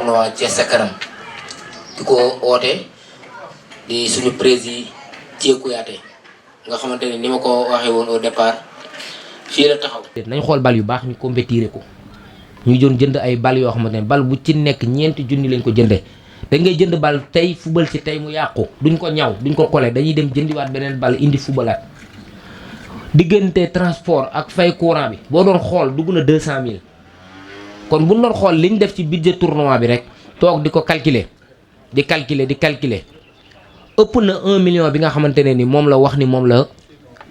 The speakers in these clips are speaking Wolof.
tournoi Thiès sa kanam di ko oote di suñu président Thié Kouyaté nga xamante ne ni ma ko waxee woon au départ fii la taxaw. nañ xool bal yu baax ñu compétiré ko ñu doon jënd ay bal yoo xamante ne bal bu ci nekk ñeenti junni lañ ko jëndee da ngay jënd bal tey fubal ci tey mu yàqu duñ ko ñaw duñ ko kole dañuy dem jëndiwaat beneen bal indi fubalaat diggante transport ak fay courant bi boo doon xool dugg na 200000 kon bu ñu doon xool liñ def ci budget tournoi bi rek toog di ko calculer di calculer ëpp na 1 million bi nga xamante ne ni moom la wax ni moom la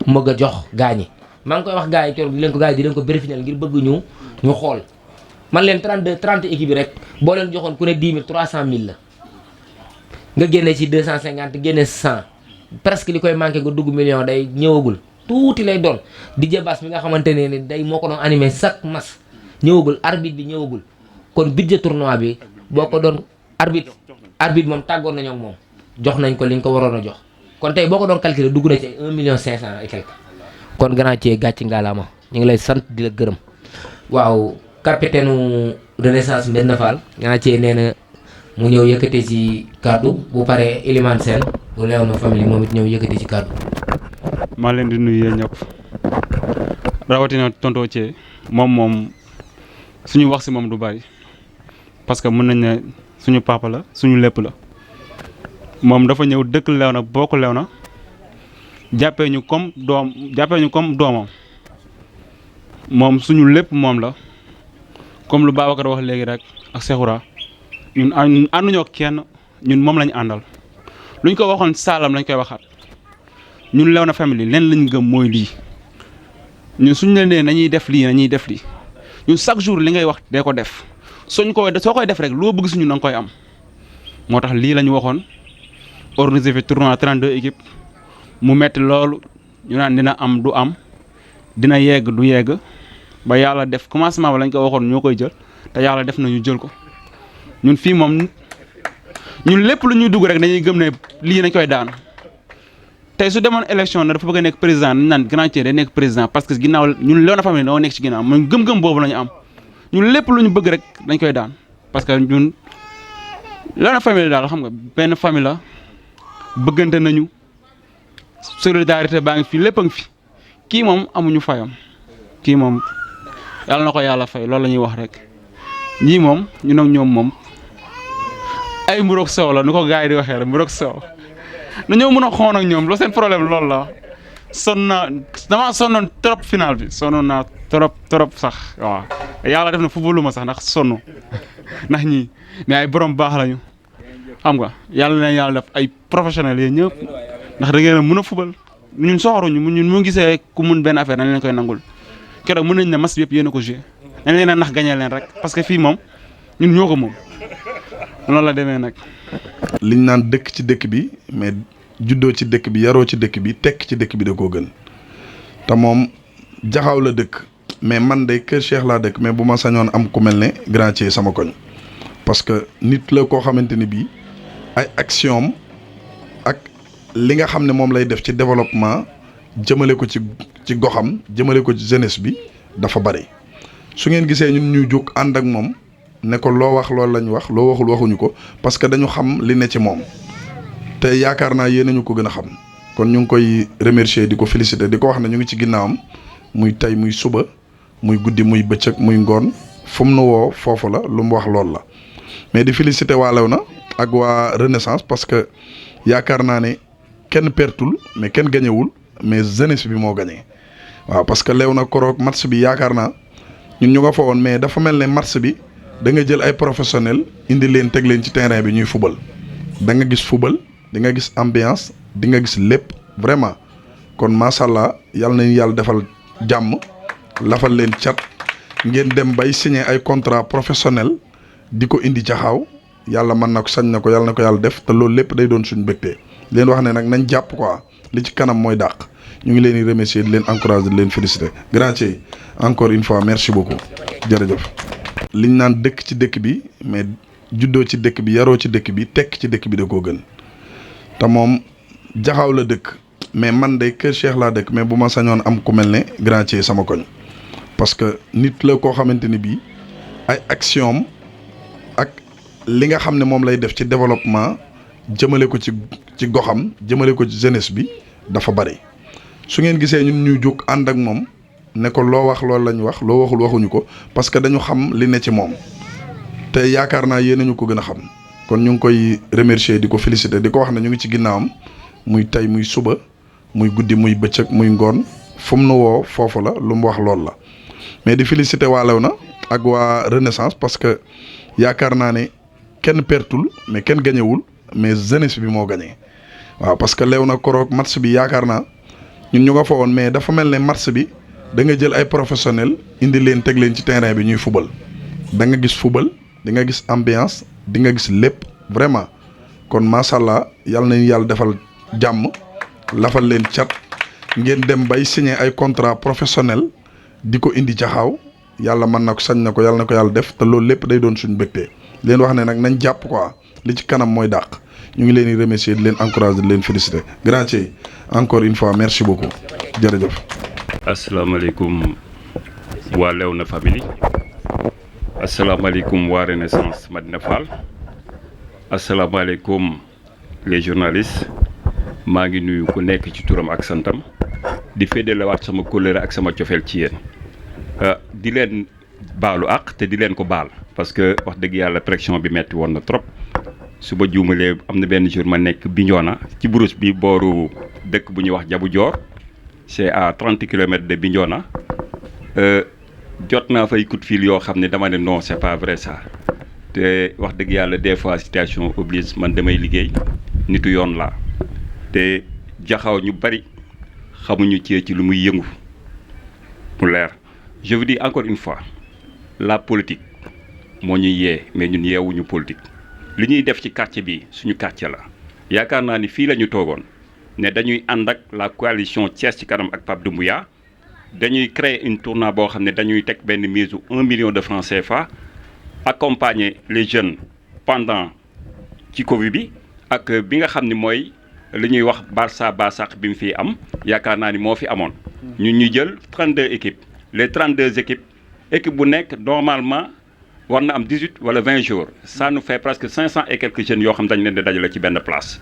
mëgg a jox gaañi maa ngi koy wax gars yi keroog di leen ko vérifier ngir bëgg ñu xool man leen 30 équipe bi rek boo leen joxoon ku ne 10 000 300 000 la nga génne ci 250 génne 100 presque li koy manqué nga dugg million day ñëwagul tuuti lay doon DJ Bass mi nga xamante ne ni day moo ko doon animé chaque match ñëwagul arbitre bi ñëwagul kon budget tournoi bi boo ko doon arbitre moom tàggoon nañoo ak moom jox nañ ko liñ ko waroon a jox kon tey boo ko doon calculer dugg na ci 1 million 500 et quelque kon grand ci gàcc ngaalaama ñu ngi lay sant di la gërëm waaw capitaine Renaissance Medina Fall grand ci nee na mu ñëw yëkkate ci kàddu bu paree Elimane Sène bu Léona famille moom it ñëw yëkkate ci kàddu. maa leen di nuyu yéen ñëpp rawatina tonton Thié moom suñu wax si moom du bari parce que mën nañ ne suñu papa la suñu lépp la moom dafa ñëw dëkk Léona bokk Léona jàppee ñu comme doomam moom suñu lépp moom la comme lu Babacar wax léegi rek ak Seexura ñun ànduñoo kenn ñun moom lañu àndal luñ ko waxoon saalam lañ koy waxaat ñun Léona famille leen lañ gëm mooy lii ñun suñu leen nee nañuy def lii ñun chaque jour li ngay wax dee ko def soo koy def rek loo bëgg suñu na nga koy am moo tax lii la ñu waxoon organiser fi tournoi 32 équipes mu metti loolu ñu naan dina am du am dina yegg du yegg ba yàlla def commencement ba lañ ko waxoon ñoo koy jël te yàlla def na ñu jël ko ñun fii moom ñun lépp lu ñuy dugg rek dañuy gëm ne lii nañ koy daan tey su demoon élection na dafa bëgg a nekk président dañ naan Grand Thié day nekk président parce que ginnaaw ñun Léona famille doo nekk ci ginnaaw mooy gëm-gëm boobu la ñu am ñun lépp lu ñu bëgg rek dañ koy daan parce que ñun Léona famille daal xam nga benn famille la bëggante nañu solidarité baa ngi fi lépp a ngi fi kii moom amuñu fayam kii moom yàlla na ko yàlla fay loolu la ñuy wax rek ñii moom ñun ak ñoom moom ay mburoog soow la nu ko gars yi di waxee rek mburoog soow dañoo mën a xoon ak ñoom loo seen problème loolu la damaa sonnoon trop final bi sonnoon naa trop sax waaw yàlla def na footballu ma sax ndax sonn ndax ñii mais ay borom baax lañu xam nga yàlla na yàlla def ay professionnels yi ñëpp ndax da ngeen a mën a fubal ñun soxoruñu ñun mu gisee ku mun benn affaire nañ leen koy nangul keroog mën nañ ne match bi yëpp yéen a ko joué nañ leen a nax gañee leen rek parce que fii moom ñun ñoo ko moom loolu la demee nag. liñ naan dëkk ci dëkk bi mais juddoo ci dëkk bi yaroo ci dëkk bi tekk ci dëkk bi da koo gën te moom jaxaaw la dëkk mais man de Kër Cheikh laa dëkk mais bu ma sañoon am ku mel ne Grand Thié sama koñ parce que nit la koo xamante ni bii ay action ak li nga xam ne moom lay def ci développement jëmale ko ci goxam jëmale ko ci jeunesse bi dafa bari su ngeen gisee ñun ñuy jóg ànd ak moom ne ko loo wax loolu lañ wax loo waxul waxuñu ko parce que dañu xam li ne ci moom te yaakaar naa yéen ñu ko gën a xam kon ñu ngi koy remercier di ko féliciter di ko wax ne ñu ngi ci ginnaawam muy tey muy suba muy guddi muy bëccëg muy ngoon fu mu nu woo foofu la lu mu wax loolu la mais di féliciter waa Léona ak waa Renaissance parce que yaakaar naa ne kenn pertul mais kenn gañewul mais jeunesse bi moo gañee waaw parce que Léona koroog match bi yaakaar naa ñun ñu nga fa woon mais dafa mel ne match bi da nga jël ay professionnels indi leen teg leen ci terrain bi ñuy fubal da nga gis fubal di nga gis ambiance di nga gis lépp vraiment kon macha allah yàlla nañu yàlla defal jàmm lafal leen cat ngeen dem bay signer ay contrat professionnel di ko indi jaxaaw yàlla mën na ko sañ na ko yàlla na ko yàlla def te loolu lépp day doon suñu mbégte leen wax ne nag nañ jàpp quoi li ci kanam mooy dàq ñu ngi leen di remercier di leen encourager di leen féliciter Grand Thié encore une fois merci beaucoup jërëjëf. liñ naan dëkk ci dëkk bi mais juddoo ci dëkk bi yaroo ci dëkk bi tekk ci dëkk bi da koo gën te moom jaxaaw la dëkk mais man de Kër Cheikh laa dëkk mais bu ma sañoon am ku mel ne Grand Thié sama koñ parce que nit la koo xamante ni bii ay action ak li nga xam ne moom lay def ci développement jëmale ko ci goxam jëmale ko ci jeunesse bi dafa bari su ngeen gisee ñun ñuy jóg ànd ak moom ne ko loo wax loolu lañ wax loo waxul waxuñu ko parce que dañu xam li ne ci moom te yaakaar naa yéen ñu ko gën a xam kon ñu ngi koy remercier di ko féliciter di ko wax ne ñu ngi ci ginnaawam muy tey muy suba muy guddi muy bëccëg muy ngoon fu mu nu woo foofu la lu mu wax loolu la mais di féliciter waa Léona ak waa Renaissance parce que yaakaar naa ne kenn pertul mais kenn gañewul mais jeunesse bi moo gañee waaw parce que Léona koroog match bi yaakaar naa ñun ñu nga fa woon mais dafa mel ne match bi da nga jël ay professionnels indi leen teg leen ci terrain bi ñuy fubal da nga gis fubal di nga gis ambiance di nga gis lépp vraiment kon macha allah yàlla nañu yàlla defal jàmm lafal leen cat ngeen dem bay signer ay contrat professionnel di ko indi Jaxaaw yàlla mën na ko sañ na ko yàlla na ko yàlla def te loolu lépp day doon suñu mbégte leen wax ne nag nañ jàpp quoi li ci kanam mooy dàq ñu ngi leen di remercier di leen encourager di leen féliciter grand Thié encore une fois merci beaucoup jërëjëf. asalaamaaleykum waa Léona famille asalaamaaleykum waa Renaissance Madina Fall asalaamaaleykum les journalistes maa ngi nuyu ku nekk ci turam ak santam di féddalewaat sama kóllëre ak sama cofeel ci yéen di leen baalu àq te di leen ko baal parce que wax dëgg yàlla pression bi metti woon na trop su ma juumalee am na benn jour ma nekk Bignona ci Brousse bi booru dëkk bu ñuy wax Jabu Joor c'est à 30 kilomètres de Bignona jot naa fay coup de fil yoo xam ne dama ne non c'est pas vrai ça te wax dëgg yàlla des fois situation oblige man damay liggéey nitu yoon laa te Jaxaaw ñu bari xamuñu ci lu muy yëngu mu leer je vous dis encore une fois la politique moo ñuy yee mais ñun yeewuñu politique li ñuy def ci quartier bi suñu quartier la yaakaar naa ni fii la ñu toogoon ne dañuy ànd ak la coalition Thiès ci kanam ak Pape Doumbouya dañuy créer une tournoi boo xam ne dañuy teg benn mise u 1 million de francs CFA accompagner les jeunes pendant ci Covid bi ak bi nga xam ne mooy li ñuy wax Barça Barsaq bi mu fi am yaakaar naa ni moo fi amoon ñun ñu jël 32 équipes les 32 équipes bu nekk normalement war na am 18 wala 20 jours ça nous fait presque 500 et quelques jeunes yoo xam dañ leen di dajale ci benn place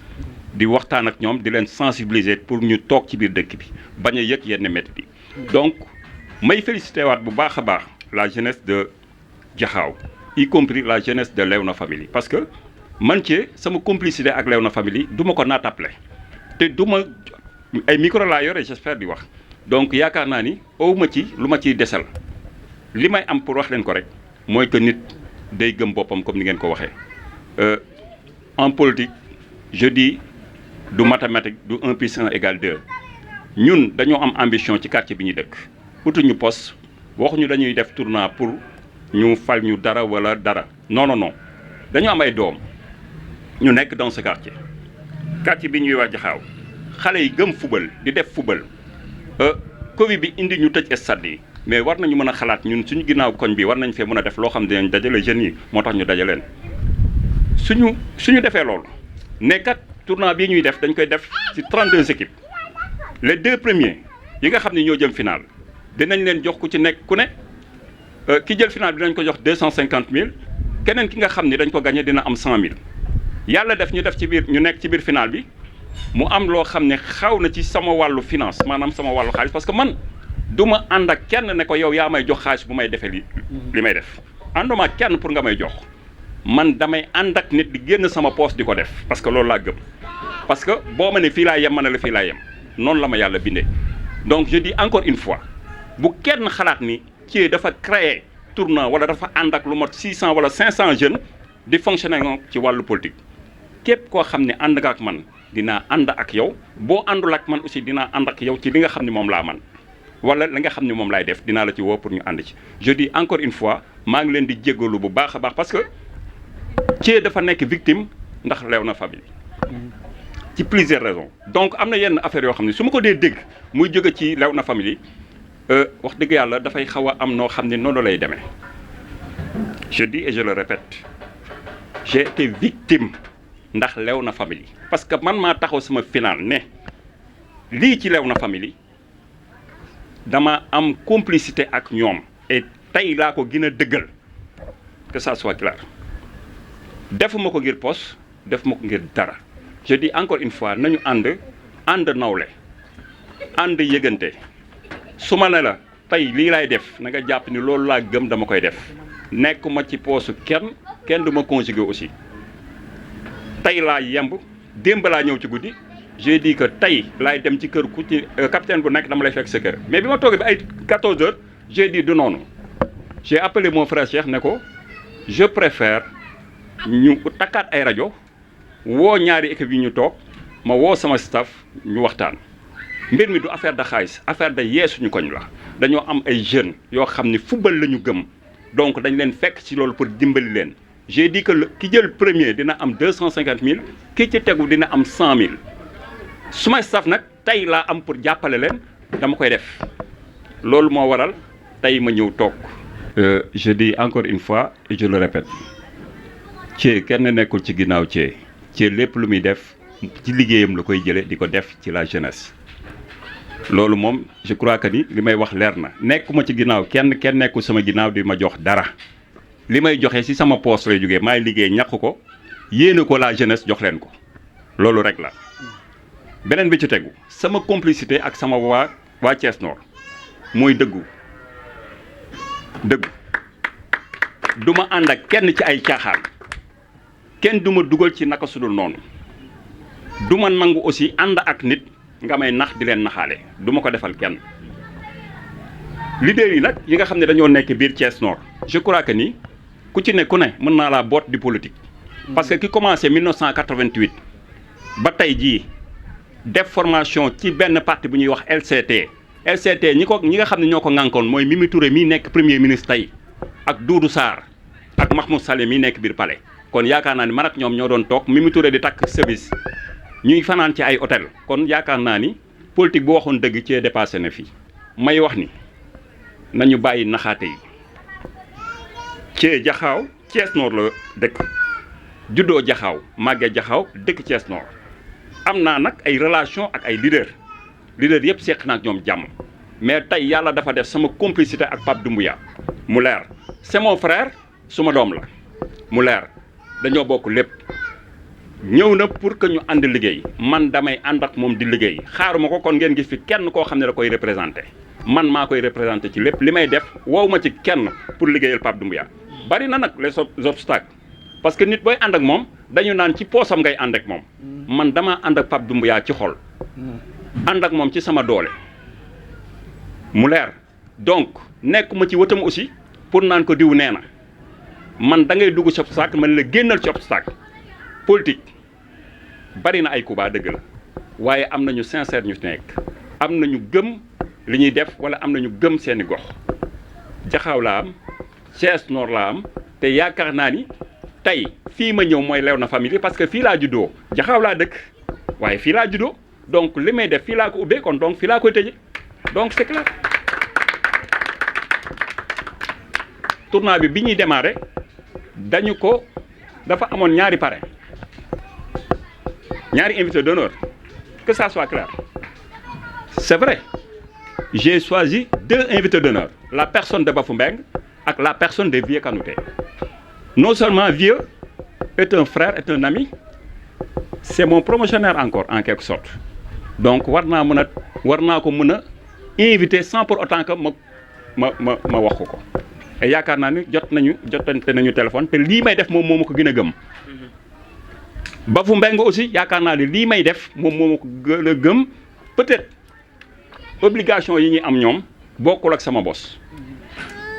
di waxtaan ak ñoom di leen sensibiliser pour ñu toog ci biir dëkk bi bañ a yëg yenn métti bi donc may félicité waat bu baax a baax la jeunesse de Jaxaaw y compris la jeunesse de Léona Family parce que man ci sama complicité ak Léona Family du ma ko naatable te du ma ay micro laa yore j'espère di wax donc yaakaar naa ni awma ci lu ma ciy desal li may am pour wax leen ko rek mooy que nit day gëm boppam comme ni ngeen ko waxee en politique je dis du mathématique du 1 plus 1 égale 2 ñun dañoo am ambition ci quartier bi ñu dëkk utuñu poste waxuñu dañuy def tournoi pour ñu fal ñu dara wala dara non non non dañoo am ay doom ñu nekk dans ce quartier bi ñuy wax Jaxaaw xale yi gëm fubal di def fubal Covid bi indi ñu tëj stade yi mais war nañu mën a xalaat ñun suñu ginnaaw koñ bi war nañ fee mën a def loo xam ne dinañ dajale jeunes yi moo tax ñu dajaleen suñu defee loolu ne kat tournoi bii ñuy def dañ koy def ci 32 équipes les 2 premiers yi nga xam ne ñoo jëm final dinañ leen jox ku ci nekk ku ne ki jël final bi dinañ ko jox 250 000 keneen ki nga xam ne dañ ko gagné dina am 100 000 yàlla def ñu def ci biir ñu nekk ci biir final bi mu am loo xam ne xaw na ci sama wàllu finance maanaam sama wàllu xaalis parce que man du ma ànd ak kenn ne ko yow yaa may jox xaalis bu may defee li may def ànduma ak kenn pour nga may jox man damay ànd ak nit di génn sama poche di ko def parce que loolu laa gëm parce que boo ma ne fii laa yem ma ne la fii laa yem noonu la ma yàlla bindee donc je dis encore une fois bu kenn xalaat ni ci dafa créer tournoi wala dafa ànd ak lu mot 600 wala 500 jeunes di fonctionner ci wàllu politique képp koo xam ne ànd nga ak man dinaa ànd ak yow boo àndul ak man aussi dinaa ànd ak yow ci li nga xam ne moom laa man wala li nga xam ne moom laay def dinaa la ci woo pour ñu ànd ci je dis encore une fois maa ngi leen di jéggalu bu baax a baax parce que Thié dafa nekk victime ndax Léona Family ci plusieurs raisons donc am na yenn affaires yoo xam ne su ma ko dee dégg muy jóge ci Léona Family wax dëgg yàlla dafay xaw a am noo xam ne noonu lay demee je dis et je le répète j'ai été victime ndax Léona Family parce que man maa taxaw sama final ne lii ci Léona Family dama am complicité ak ñoom et tey laa ko gën a dëggal que ça soit clair defuma ko ngir poste defuma ko ngir dara je dis encore une fois nañu ànd nawle ànd yëgante su ma ne la tey lii laay def na nga jàpp ni loolu laa gëm dama koy def nekkuma ci poosu kenn du ma conjugué aussi tey laa yemb démb laa ñëw ci guddi j'ai dit que tey laay dem ci kër ku ci capitaine bu nekk dama lay fekk sa kër mais bi ma toogee bi ay 14 heures j'ai dit du noonu j'ai appelé mon frère Cheikh ne ko je préfère ñu takkaat ay rajo woo ñaari équipe yi ñu toog ma woo sama staff ñu waxtaan mbir mi du affaire de xaalis affaire de yeesuñu koñ la dañoo am ay jeunes yoo xam ni football la ñu gëm donc dañ leen fekk ci loolu pour dimbali leen j'ai dit que ki jël premier dina am 250 000 ki ci tegu dina am 100 000 suma staff nag tey laa am pour jàppale leen dama koy def loolu moo waral tey ma ñëw toog. Je dis encore une fois et je le répète Thié kenn nekkul ci ginnaaw Thié lépp lu muy def ci liggéeyam la koy jëlee di ko def ci la jeunesse. loolu moom je crois que ni li may wax leer na nekkuma ci ginnaaw kenn nekkul sama ginnaaw di ma jox dara li may joxe ci sama poste lay jógee maay liggéey ñàkk ko yéene ko la jeunesse jox leen ko loolu rek la. beneen bi ci tegu sama complicité ak sama waa Thiès Nord mooy dëggu du ma ànd ak kenn ci ay caaxaan kenn du ma dugal ci naka sudul noonu du ma nangu aussi ànd ak nit nga may nax di leen naxaale du ma ko defal kenn. leader yi nag yi nga xam ne dañoo nekk biir Thiès Nord je crois que ni ku ci ne ku ne mën naa laa boot di politique. parce que ki commencé 1988 ba tey jii def formation ci benn parti bu ñuy wax LCT ñi nga xam ne ñoo ko ŋànkoon mooy Mimi Touré mii nekk premier ministre tey ak Doudou Sarr ak Mahmoud Saleh mii nekk biir palais kon yaakaar naa ni man ak ñoom ñoo doon toog Mimi Touré di takk service ñuy fanaan ci ay hôtel kon yaakaar naa ni politique bu waxoon dëgg cee dépassé na fii may wax ni nañu bàyyi naxaate yi Thié Jaxaaw Thiès Nord la dëkk juddoo Jaxaaw màggee Jaxaaw dëkk Thiès Nord am naa nag ay relation ak ay leader yëpp seq na ak ñoom jàmm mais tey yàlla dafa def sama complicité ak Pape Doumbouya mu leer c'est mon frère suma doom la mu leer dañoo bokk lépp ñëw na pour que ñu ànd liggéey man damay ànd ak moom di liggéey xaaruma ko kon ngeen gis fi kenn koo xam ne da koy représenté man maa koy représenté ci lépp li may def wow ma ci kenn pour liggéeyal Pape Doumbouya bari na nag les obstacles parce que nit booy ànd ak moom dañu naan ci poosam ngay ànd ak moom man dama ànd ak Pape Doumbouya ci xol ànd ak moom ci sama doole mu leer donc nekkuma ci wëtam aussi pour naan ko diw nee na man da ngay dugg ci obstacle man la génnal ci obstacle politique bari na ay kuba dëgg la waaye am nañu sincère ñu nekk am nañu gëm li ñuy def wala am nañu gëm seeni gox Jaxaaw laa am Thiès Nord laa am te yaakaar naa ni tey fii ma ñëw mooy Léona Famille parce que fii laa juddoo Jaxaaw laa dëkk waaye fii laa juddoo donc li may def fii laa ko ubbee kon donc fii laa koy tëje donc c'est clair. tournoi bi ñuy démarré dafa amoon ñaari parrain ñaari invité d'honneur que ça soit clair c'est vrai j'ai choisi 2 invités d'honneur la personne de Bafou Mbengue ak la personne de Vieux Kanouté non seulement Vieux est un frère est un ami c'est mon promotionnaire encore en quelque sorte donc war naa ko mën a invité sans pour autant que ma wax ko et yaakaar naa ni jotante nañu téléphone te lii may def moom moo ma ko gën a gëm Bafou Mbengue aussi yaakaar naa ni lii may def moom moo ma ko gën a gëm peut-être obligation yi ñuy am ñoom bokkul ak sama bos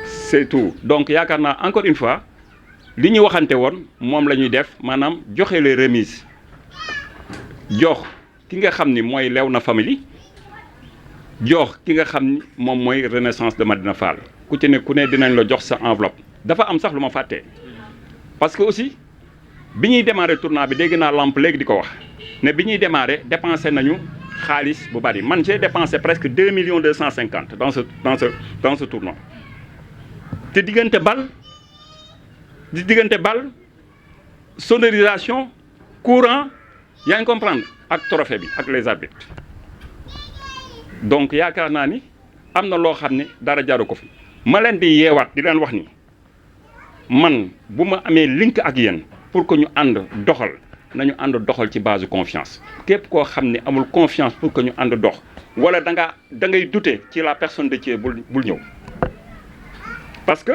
c'est tout donc yaakaar naa encore une fois li ñu waxante woon moom la ñuy def maanaam joxe les remises jox ki nga xam ni mooy Léona Famille jox ki nga xam ni moom mooy Renaissance de Madina Fall ku ci ne ku ne dinañ la jox sa enveloppe dafa am sax lu ma fàttee parce que aussi bi ñuy démarrer tournoi bi dégg naa lamp léegi di ko wax ne bi ñuy démarrer dépensé nañu xaalis bu bari man j'ai dépensé presque 2 250 000 dans ce tournoi te diggante bal sonorisation courant yaa ngi comprendre ak trophée bi ak les arbitres donc yaakaar naa ni am na loo xam ne dara jaru ko fi ma leen di yeewaat di leen wax ni man bu ma amee link ak yéen pour que ñu ànd doxal nañu ànd doxal ci base de confiance képp koo xam ne amul confiance pour que ñu ànd dox wala da ngay douter ci la personne de Thié bul ñëw parce que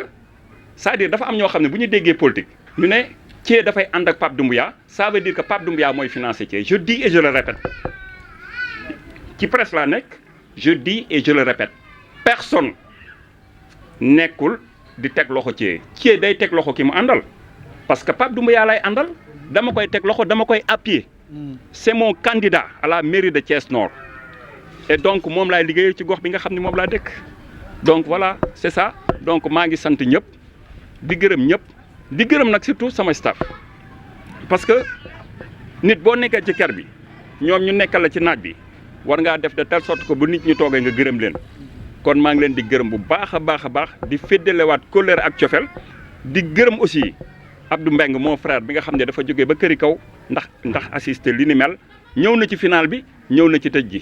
c'est-à-dire dafa am ñoo xam ne bu ñu déggee politique ñu ne Thié dafay ànd ak Pape Doumbouya ça veut dire que Pape Doumbouya mooy financer Thié je dis et je le répète ci presse laa nekk je dis et je le répète personne nekkul di teg loxo Thié day teg loxo ki mu àndal parce que Pape Doumbouya lay àndal dama koy teg loxo dama koy appuyer c'est mon candidat à la mairie de Thiès Nord et donc moom laay liggéey ci gox bi nga xam ne moom laa dëkk donc voilà c'est ça donc maa ngi sant ñëpp di gërëm ñëpp di gërëm nag surtout sama staff parce que nit boo nekkee ci kër bi ñoom ñu nekkal la ci naaj bi war ngaa def de telle sorte que bu nit ñi toogee nga gërëm leen kon maa ngi leen di gërëm bu baax a baax a baax di féddalewaat kóllëre ak cofeel di gërëm aussi Abdou Mbeng mon frère bi nga xam ne dafa jógee ba këri kaw ndax assister li ni mel ñëw na ci final bi ñëw na ci tëj gi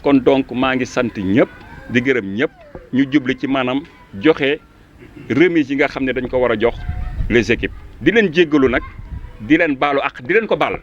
kon donc maa ngi sant ñëpp di gërëm ñëpp ñu jubli ci maanaam joxe remise yi nga xam ne dañ ko war a jox les équipes di leen jéggalu nag di leen baalu ak di leen ko baal